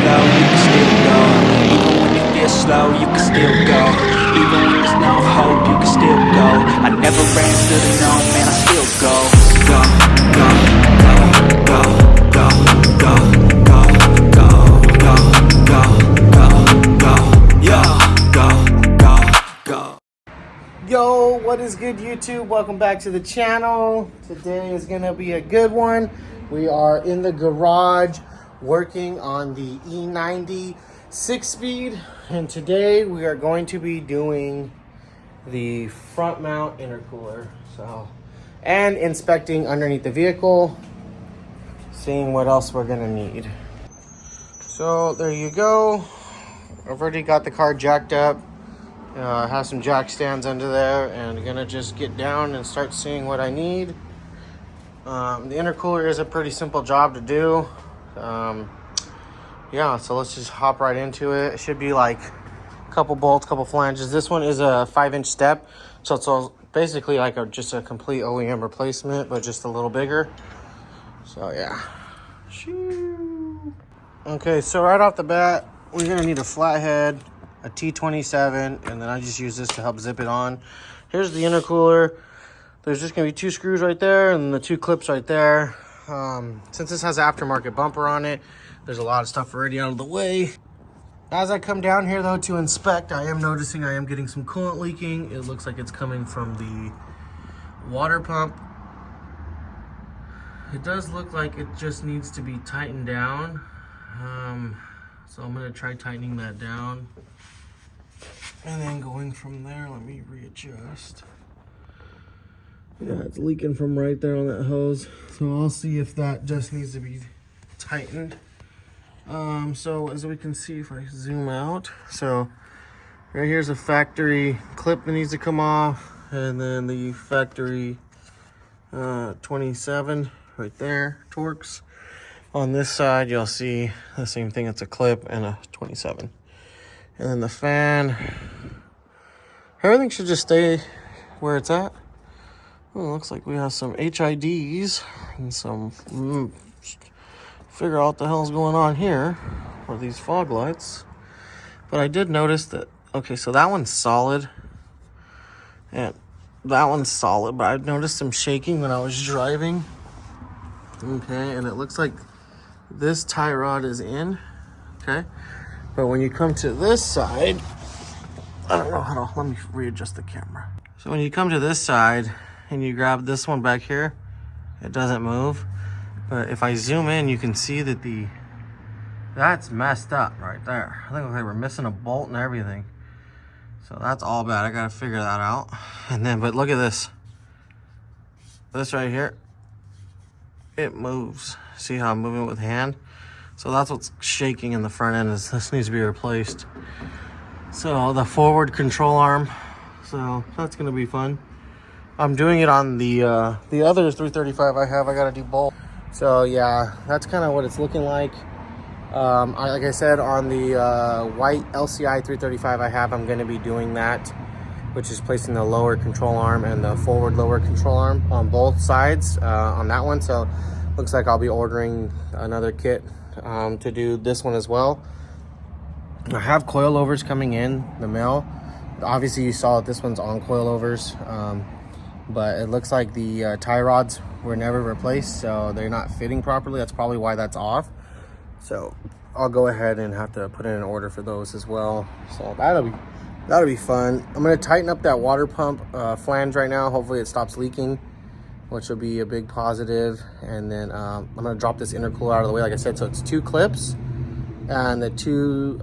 slow, you can still go. Even when you feel slow, you can still go. Even when there's no hope, you can still go. I never answer to no, man, I still go. Go, go, go, go, go, go, go, go, go, go, go, go, yo, go, go, go. Yo, what is good, YouTube? Welcome back to the channel. Today is gonna be a good one. We are in the garage working on the E90 6-speed, and today we are going to be doing the front mount intercooler. And inspecting underneath the vehicle, seeing what else we're gonna need. So there you go. I've already got the car jacked up. Have some jack stands under there, and gonna just get down and start seeing what I need. The intercooler is a pretty simple job to do. Yeah, so let's just hop right into it. It should be like a couple bolts, couple flanges. This one is a 5-inch step, so it's basically like just a complete OEM replacement, but just a little bigger. So yeah. Okay, so right off the bat, we're gonna need a flathead, a T27, and then I just use this to help zip it on. Here's the intercooler. There's just gonna be 2 screws right there and the 2 clips right there. Since this has an aftermarket bumper on it, there's a lot of stuff already out of the way. As I come down here though to inspect, I am noticing I am getting some coolant leaking. It looks like it's coming from the water pump. It does look like it just needs to be tightened down. So I'm gonna try tightening that down. And then going from there, let me readjust. Yeah, it's leaking from right there on that hose. So I'll see if that just needs to be tightened. So as we can see, if I zoom out, so right here's a factory clip that needs to come off, and then the factory 27 right there, Torx. On this side, you'll see the same thing. It's a clip and a 27. And then the fan, everything should just stay where it's at. Well, it looks like we have some HIDs and some, figure out what the hell's going on here with these fog lights. But I did notice that, okay, so that one's solid. And that one's solid, but I noticed some shaking when I was driving. Okay, and it looks like this tie rod is in, okay? But when you come to this side, I don't know how to, let me readjust the camera. So when you come to this side and you grab this one back here, it doesn't move. But if I zoom in, you can see that that's messed up right there. I think they were missing a bolt and everything. So that's all bad. I gotta figure that out. And then, but look at this. This right here, it moves. See how I'm moving with hand? So that's what's shaking in the front end, is this needs to be replaced. So the forward control arm, so that's gonna be fun. I'm doing it on the other 335 I have. I gotta do both. So yeah, that's kind of what it's looking like. Like I said, on the white LCI 335 I have, I'm gonna be doing that, which is placing the lower control arm and the forward lower control arm on both sides on that one. So looks like I'll be ordering another kit to do this one as well. I have coilovers coming in the mail. Obviously you saw that this one's on coilovers, but it looks like the tie rods were never replaced, so they're not fitting properly. That's probably why that's off. So I'll go ahead and have to put in an order for those as well. So that'll be fun. I'm gonna tighten up that water pump flange right now. Hopefully it stops leaking, which will be a big positive. And then I'm gonna drop this intercooler out of the way, like I said. So it's 2 clips and the 2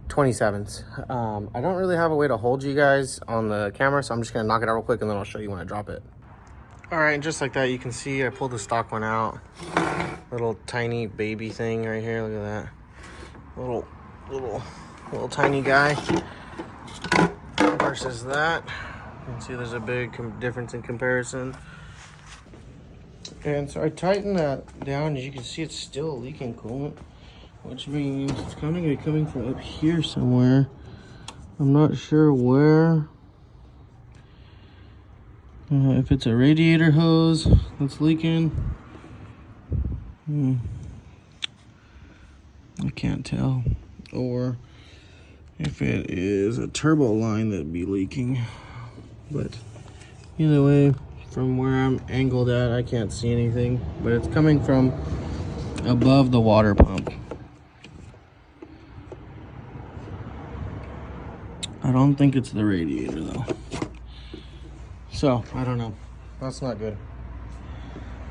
27s. I don't really have a way to hold you guys on the camera, so I'm just gonna knock it out real quick and then I'll show you when I drop it. All right, and just like that, you can see I pulled the stock one out. Little tiny baby thing right here, look at that. Little tiny guy versus that. You can see there's a big difference in comparison. And so I tightened that down. As you can see, it's still leaking coolant, which means it's kind of going to be coming from up here somewhere. I'm not sure where. If it's a radiator hose that's leaking. I can't tell. Or if it is a turbo line that'd be leaking. But either way, from where I'm angled at, I can't see anything. But it's coming from above the water pump. I don't think it's the radiator though. So, I don't know. That's not good.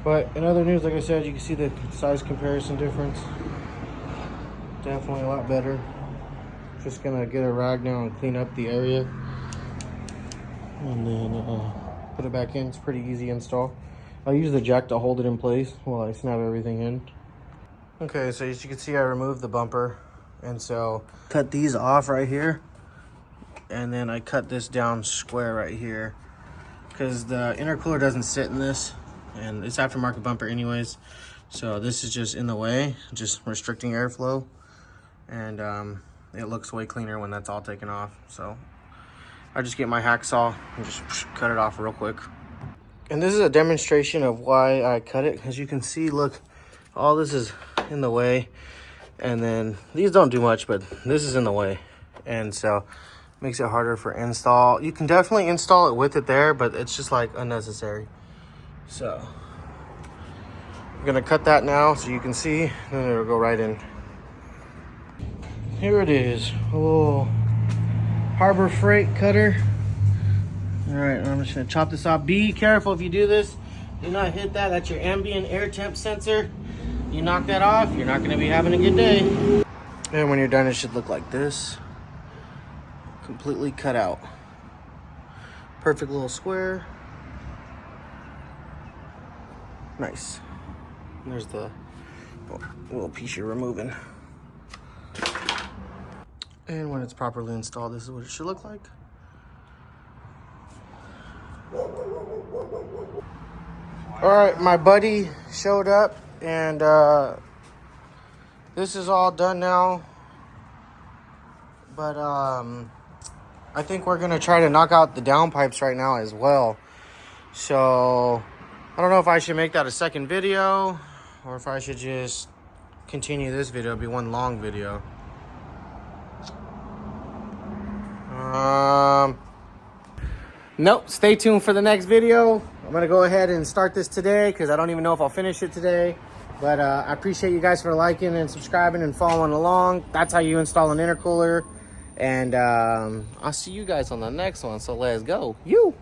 But in other news, like I said, you can see the size comparison difference. Definitely a lot better. Just gonna get a rag now and clean up the area. And then put it back in. It's pretty easy install. I'll use the jack to hold it in place while I snap everything in. Okay, so as you can see, I removed the bumper. And so, cut these off right here. And then I cut this down square right here. Because the intercooler doesn't sit in this. And it's aftermarket bumper anyways. So this is just in the way, just restricting airflow. And it looks way cleaner when that's all taken off. So I just get my hacksaw and just cut it off real quick. And this is a demonstration of why I cut it. As you can see, look, all this is in the way. And then these don't do much, but this is in the way. And so makes it harder for install. You can definitely install it with it there, but it's just like unnecessary. So I'm gonna cut that now so you can see, and then it'll go right in. Here it is, a little Harbor Freight cutter. All right, I'm just gonna chop this off. Be careful if you do this. Do not hit that. That's your ambient air temp sensor. You knock that off, you're not gonna be having a good day. And when you're done, it should look like this. Completely cut out. Perfect little square. Nice. And there's the little piece you're removing. And when it's properly installed, this is what it should look like. All right, my buddy showed up, and this is all done now. But I think we're gonna try to knock out the downpipes right now as well. So I don't know if I should make that a second video or if I should just continue this video. It'll be one long video. Nope, stay tuned for the next video. I'm gonna go ahead and start this today because I don't even know if I'll finish it today. But I appreciate you guys for liking and subscribing and following along. That's how you install an intercooler. And I'll see you guys on the next one. So let's go. You.